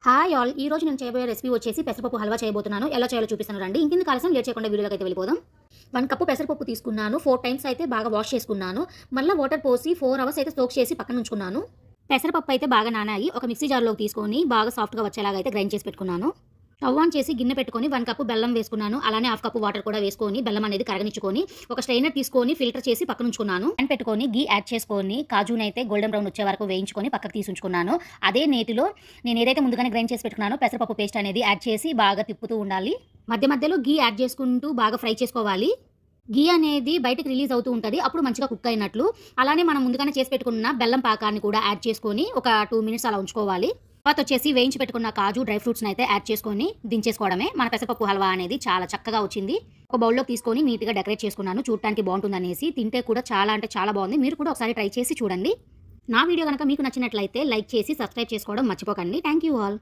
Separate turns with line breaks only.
Hi all! ఈ రోజు నేను చేయబోయే రెసిపీ వచ్చేసి పెసరపప్పు హల్వా చేయబోతున్నాను. ఎలా చేయాలో చూపిస్తాను రండి. ఇంకెందుకు ఆలస్యం లేట్ చేయకుండా వీడియోలోకి అయితే వెళ్ళిపోదాం. 1 కప్పు పెసరపప్పు తీసుకున్నాను. 4 టైమ్స్ అయితే బాగా వాష్ చేసుకున్నాను. మళ్ళీ వాటర్ పోసి 4 అవర్స్ అయితే సోక్ చేసి పక్కన ఉంచుకున్నాను. పెసరపప్పు అయితే బాగా నానాయి. ఒక మిక్సీ జార్‌లోకి తీసుకొని బాగా సాఫ్ట్‌గా వచ్చేలాగా అయితే గ్రైండ్ చేసి పెట్టుకున్నాను. స్టవ్ ఆన్ చేసి గిన్నె పెట్టుకొని 1 కప్పు బెల్లం వేసుకున్నాను. అలానే హాఫ్ కప్పు వాటర్ కూడా వేసుకొని బెల్లం అనేది కరగనిచ్చుకొని ఒక స్ట్రైనర్ తీసుకొని ఫిల్టర్ చేసి పక్కన ఉంచుకున్నాను. ప్యాన్ పెట్టుకొని ఘీ యాడ్ చేసుకొని కాజునైతే గోల్డెన్ బ్రౌన్ వచ్చే వరకు వేయించుకొని పక్కకు తీసి ఉంచుకున్నాను. అదే నేతిలో నేను ఏదైతే ముందుగానే గ్రైండ్ చేసి పెట్టుకున్నానో పెసరపప్పు పేస్ట్ అనేది యాడ్ చేసి బాగా తిప్పుతూ ఉండాలి. మధ్య మధ్యలో ఘీ యాడ్ చేసుకుంటూ బాగా ఫ్రై చేసుకోవాలి. ఘీ అనేది బయటకు రిలీజ్ అవుతూ ఉంటుంది. అప్పుడు మంచిగా కుక్ అయినట్లు. అలానే మనం ముందుగానే చేసి పెట్టుకున్న బెల్లం పాకాన్ని కూడా యాడ్ చేసుకొని ఒక 2 మినిట్స్ అలా ఉంచుకోవాలి. తర్వాత వచ్చేసి వేయించి పెట్టుకున్న కాజు డ్రై ఫ్రూట్స్ని అయితే యాడ్ చేసుకొని దించేసుకోవడమే. మన పెసరపప్పు హల్వా అనేది చాలా చక్కగా వచ్చింది. ఒక బౌల్లోకి తీసుకొని నీట్గా డెకరేట్ చేసుకున్నాను. చూడటానికి బాగుంటుందనేసి, తింటే కూడా చాలా అంటే చాలా బాగుంది. మీరు కూడా ఒకసారి ట్రై చేసి చూడండి. నా వీడియో కనుక మీకు నచ్చినట్లయితే లైక్ చేసి సబ్స్క్రైబ్ చేసుకోవడం మర్చిపోకండి. Thank you all.